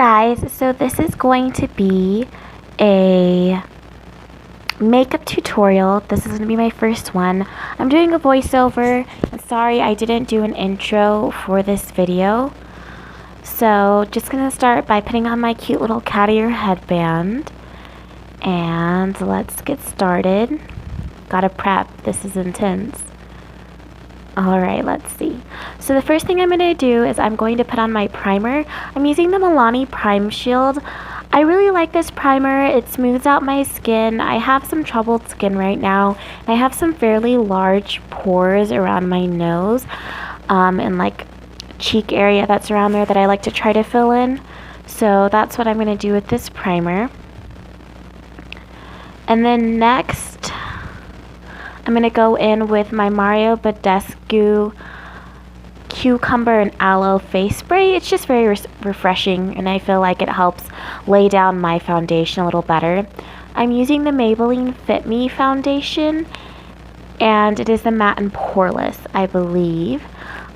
guys, so this is going to be a makeup tutorial. This is going to be my first one. I'm doing a voiceover. I'm sorry I didn't do an intro for this video. So just going to start by putting on my cute little cat ear headband. And let's get started. Gotta prep. This is intense. Alright, let's see. So the first thing I'm going to do is I'm going to put on my primer. I'm using the Milani Prime Shield. I really like this primer. It smooths out my skin. I have some troubled skin right now. I have some fairly large pores around my nose and like cheek area that's around there that I like to try to fill in. So that's what I'm going to do with this primer. And then next, I'm going to go in with my Mario Badescu Cucumber and Aloe Face Spray. It's just very refreshing, and I feel like it helps lay down my foundation a little better. I'm using the Maybelline Fit Me foundation, and it is the matte and poreless, I believe.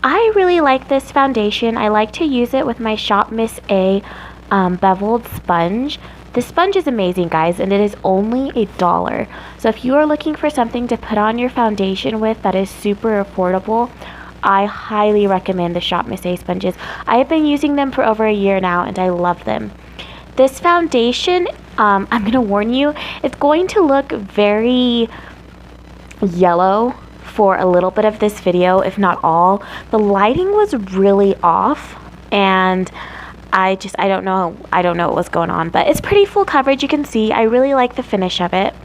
I really like this foundation. I like to use it with my Shop Miss A beveled sponge. This sponge is amazing, guys, and it is only $1. So if you are looking for something to put on your foundation with that is super affordable, I highly recommend the Shop Miss A sponges. I have been using them for over a year now, and I love them. This foundation, I'm going to warn you, it's going to look very yellow for a little bit of this video, if not all. The lighting was really off, and I don't know what was going on, but it's pretty full coverage. You can see I really like the finish of it.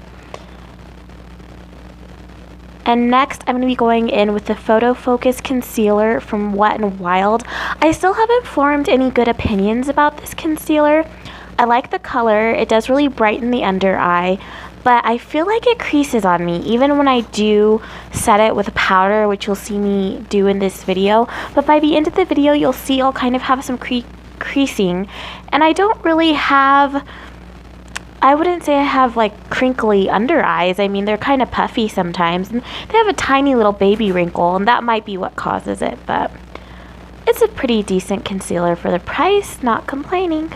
And next, I'm going to be going in with the Photo Focus Concealer from Wet n Wild. I still haven't formed any good opinions about this concealer. I like the color. It does really brighten the under eye, but I feel like it creases on me, even when I do set it with a powder, which you'll see me do in this video. But by the end of the video, you'll see I'll kind of have some creasing, and I don't really have, I wouldn't say I have like crinkly under eyes. I mean, they're kind of puffy sometimes, and they have a tiny little baby wrinkle, and that might be what causes it, but it's a pretty decent concealer for the price. Not complaining.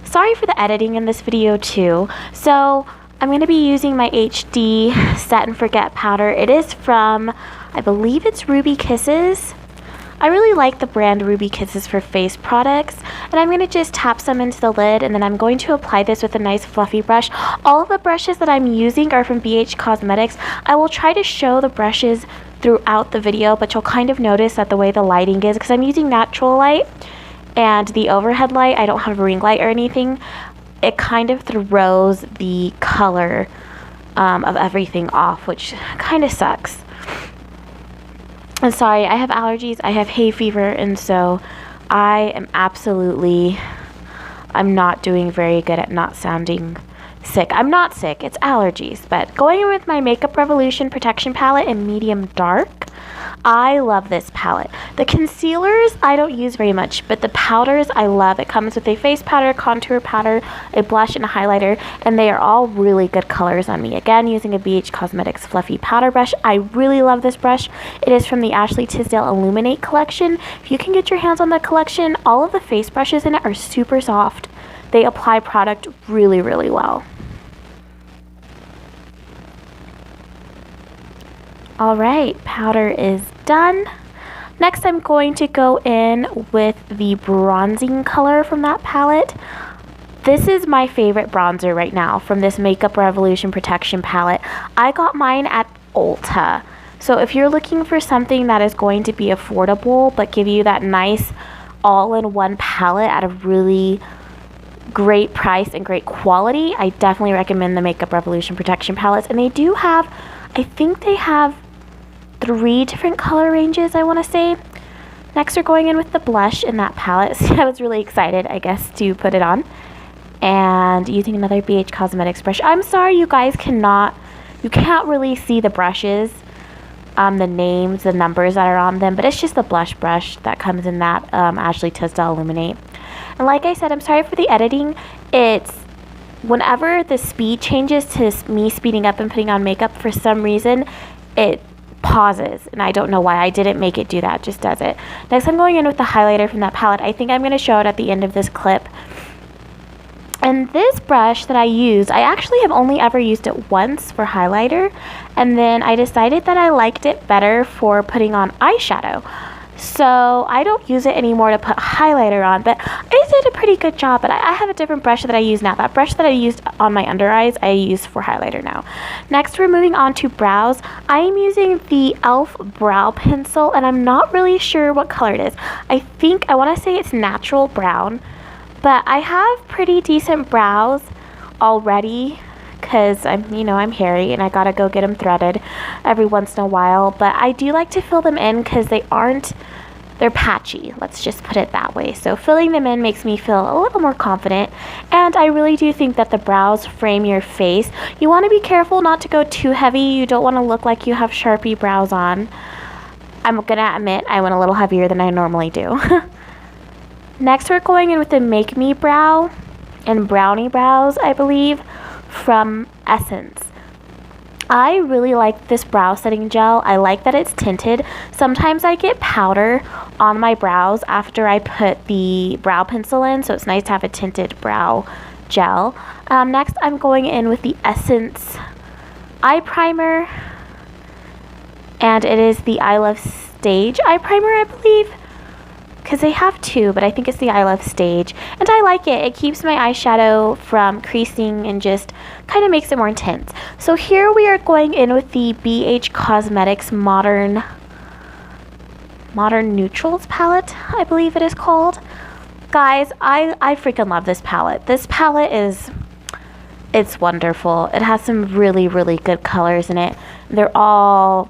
Sorry for the editing in this video too. So I'm going to be using my HD Set and Forget powder. It is from, I believe it's Ruby Kisses. I really like the brand Ruby Kisses for face products, and I'm going to just tap some into the lid, and then I'm going to apply this with a nice fluffy brush. All of the brushes that I'm using are from bhcosmetics. I will try to show the brushes throughout the video, but you'll kind of notice that the way the lighting is, because I'm using natural light, and the overhead light, I don't have a ring light or anything, it kind of throws the color of everything off, which kind of sucks. I'm sorry, I have allergies, I have hay fever, and so I am I'm not doing very good at not sounding sick. I'm not sick, it's allergies. But going in with my Makeup Revolution Protection Palette in medium dark, I love this palette. The concealers I don't use very much, but the powders I love. It comes with a face powder, contour powder, a blush, and a highlighter, and they are all really good colors on me. Again, using a BH Cosmetics fluffy powder brush. I really love this brush. It is from the Ashley Tisdale Illuminate collection. If you can get your hands on the collection, all of the face brushes in it are super soft. They apply product really, really well. Alright, powder is done. Next, I'm going to go in with the bronzing color from that palette. This is my favorite bronzer right now from this Makeup Revolution Protection Palette. I got mine at Ulta. So if you're looking for something that is going to be affordable but give you that nice all-in-one palette at a really great price and great quality, I definitely recommend the Makeup Revolution Protection Palettes. And they do have, I think they have 3 different color ranges, I want to say. Next, we're going in with the blush in that palette. So I was really excited, I guess, to put it on. And using another BH Cosmetics brush. I'm sorry you guys you can't really see the brushes, the names, the numbers that are on them, but it's just the blush brush that comes in that Ashley Tisdale Illuminate. And like I said, I'm sorry for the editing. It's whenever the speed changes to me speeding up and putting on makeup, for some reason, it pauses, and I don't know why. I didn't make it do that, it just does it. Next, I'm going in with the highlighter from that palette. I think I'm going to show it at the end of this clip. And this brush that I use, I actually have only ever used it once for highlighter, and then I decided that I liked it better for putting on eyeshadow. So I don't use it anymore to put highlighter on, but it did a pretty good job. But I have a different brush that I use now. That brush that I used on my under eyes, I use for highlighter now. Next, we're moving on to brows. I am using the e.l.f. brow pencil, and I'm not really sure what color it is. I want to say it's natural brown, but I have pretty decent brows already, because I'm hairy and I gotta go get them threaded every once in a while. But I do like to fill them in because they're patchy, let's just put it that way. So filling them in makes me feel a little more confident, and I really do think that the brows frame your face. You want to be careful not to go too heavy. You don't want to look like you have Sharpie brows on. I'm gonna admit I went a little heavier than I normally do. Next, we're going in with the Make Me Brow and Brownie Brows, I believe, from Essence. I really like this brow setting gel. I like that it's tinted. Sometimes I get powder on my brows after I put the brow pencil in, so it's nice to have a tinted brow gel. Next, I'm going in with the Essence eye primer, and it is the I Love Stage eye primer, I believe, because they have two, but I think it's the I Love Stage, and I like it. It keeps my eyeshadow from creasing and just kind of makes it more intense. So here we are going in with the bhcosmetics Modern Neutrals palette, I believe it is called. Guys, I freaking love this palette. This palette it's wonderful. It has some really, really good colors in it. They're all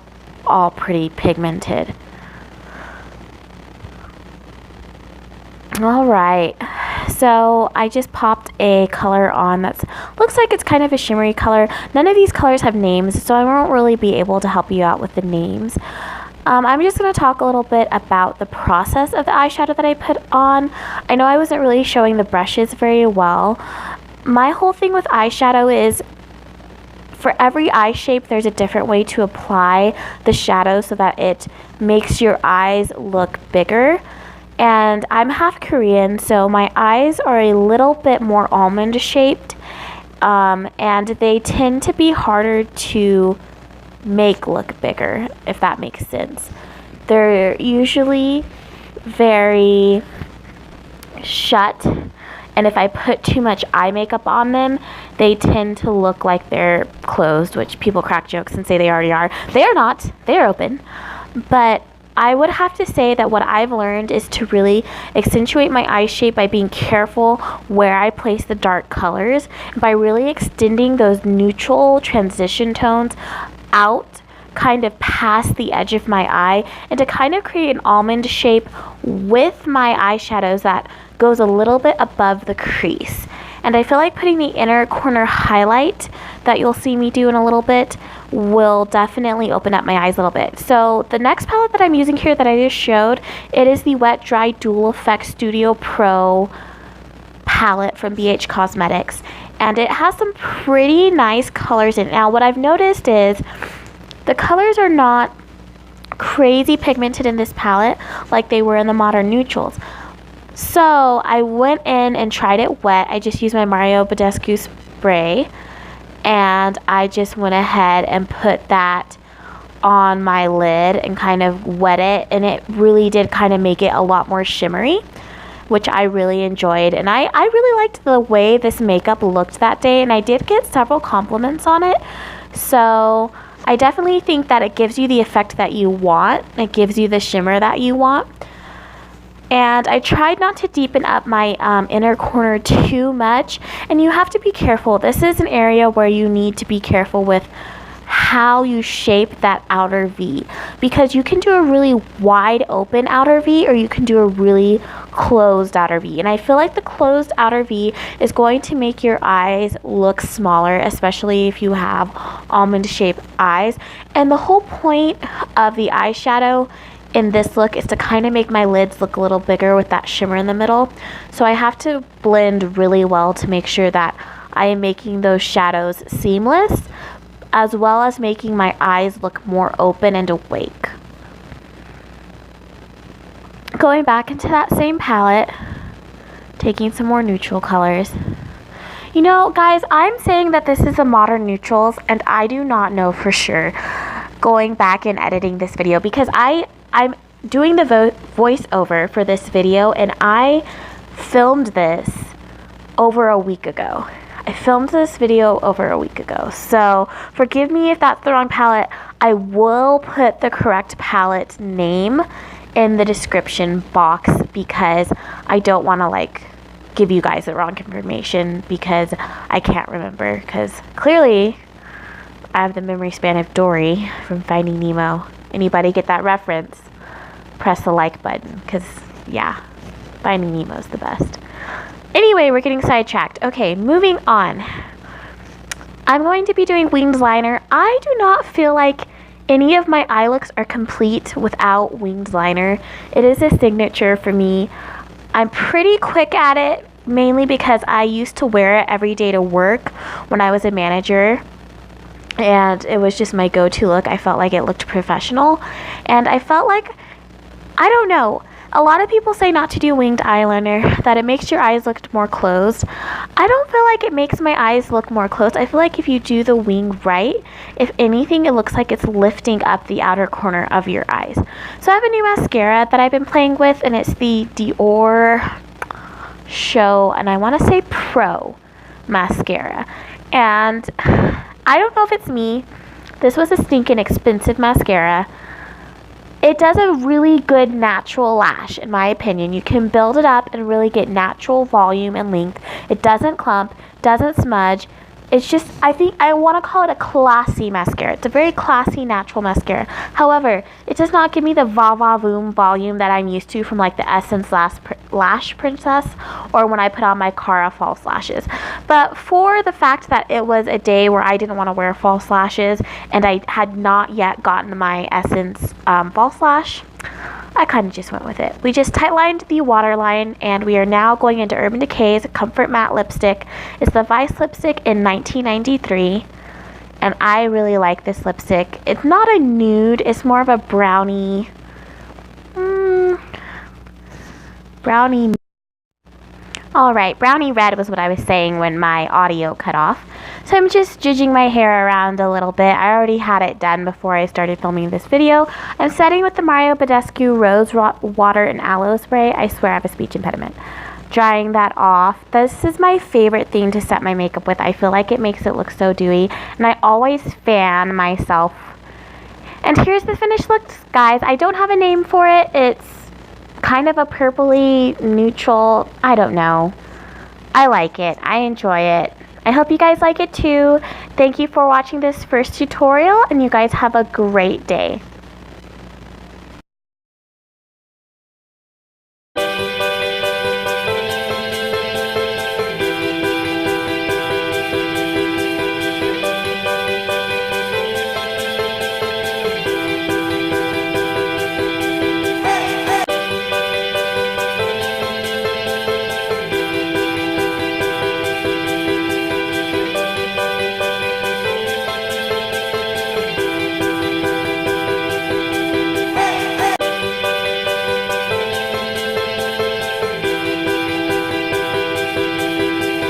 pretty pigmented. Alright, so I just popped a color on that looks like it's kind of a shimmery color. None of these colors have names, so I won't really be able to help you out with the names. I'm just going to talk a little bit about the process of the eyeshadow that I put on. I know I wasn't really showing the brushes very well. My whole thing with eyeshadow is, for every eye shape, there's a different way to apply the shadow so that it makes your eyes look bigger. And I'm half Korean, so my eyes are a little bit more almond shaped, and they tend to be harder to make look bigger, if that makes sense. They're usually very shut, and if I put too much eye makeup on them, they tend to look like they're closed, which people crack jokes and say they already are. They are not. They are open. But I would have to say that what I've learned is to really accentuate my eye shape by being careful where I place the dark colors, by really extending those neutral transition tones out kind of past the edge of my eye, and to kind of create an almond shape with my eyeshadows that goes a little bit above the crease. And I feel like putting the inner corner highlight that you'll see me do in a little bit will definitely open up my eyes a little bit. So the next palette that I'm using here that I just showed, it is the Wet Dry Dual Effect Studio Pro palette from bhcosmetics, and it has some pretty nice colors in it. Now what I've noticed is the colors are not crazy pigmented in this palette like they were in the Modern Neutrals. So I went in and tried it wet. I just used my Mario Badescu spray, and I just went ahead and put that on my lid and kind of wet it, and it really did kind of make it a lot more shimmery, which I really enjoyed. And I really liked the way this makeup looked that day, and I did get several compliments on it. So I definitely think that it gives you the effect that you want. It gives you the shimmer that you want. And I tried not to deepen up my inner corner too much, and you have to be careful. This is an area where you need to be careful with how you shape that outer V, because you can do a really wide open outer V, or you can do a really closed outer V. And I feel like the closed outer V is going to make your eyes look smaller, especially if you have almond shaped eyes. And the whole point of the eyeshadow in this look is to kind of make my lids look a little bigger with that shimmer in the middle. So I have to blend really well to make sure that I am making those shadows seamless. as well as making my eyes look more open and awake. Going back into that same palette, taking some more neutral colors. You know, guys, I'm saying that this is a modern neutrals, and I do not know for sure going back and editing this video, because I'm doing the voiceover for this video, and I filmed this over a week ago. I filmed this video over a week ago, so forgive me if that's the wrong palette. I will put the correct palette name in the description box, because I don't want to like give you guys the wrong information, because I can't remember, because clearly I have the memory span of Dory from Finding Nemo. Anybody get that reference? Press the like button, because yeah, Finding Nemo's the best. Anyway, we're getting sidetracked. Okay, moving on. I'm going to be doing winged liner. I do not feel like any of my eye looks are complete without winged liner. It is a signature for me. I'm pretty quick at it, mainly because I used to wear it every day to work when I was a manager, and it was just my go-to look. I felt like it looked professional, and I felt like, I don't know, a lot of people say not to do winged eyeliner, that it makes your eyes look more closed. I don't feel like it makes my eyes look more closed. I feel like if you do the wing right, if anything, it looks like it's lifting up the outer corner of your eyes. So I have a new mascara that I've been playing with, and it's the Dior Show, and I want to say Pro mascara. And I don't know if it's me. This was a stinking expensive mascara. It does a really good natural lash, in my opinion. You can build it up and really get natural volume and length. It doesn't clump, doesn't smudge. It's just, I think I want to call it a classy mascara. It's a very classy, natural mascara. However, it does not give me the va-va-voom volume that I'm used to from like the Essence Lash Princess, or when I put on my Cara false lashes. But for the fact that it was a day where I didn't want to wear false lashes, and I had not yet gotten my Essence false lash, I kind of just went with it. We just tightlined the waterline, and we are now going into Urban Decay's Comfort Matte Lipstick. It's the Vice lipstick in 1993, and I really like this lipstick. It's not a nude, it's more of a brownie. Brownie. Alright, brownie red was what I was saying when my audio cut off. So I'm just judging my hair around a little bit. I already had it done before I started filming this video. I'm setting with the Mario Badescu Rose Water and Aloe Spray. I swear I have a speech impediment. Drying that off. This is my favorite thing to set my makeup with. I feel like it makes it look so dewy. And I always fan myself. And here's the finished look, guys. I don't have a name for it. It's kind of a purpley neutral. I don't know. I like it. I enjoy it. I hope you guys like it too. Thank you for watching this first tutorial, and you guys have a great day.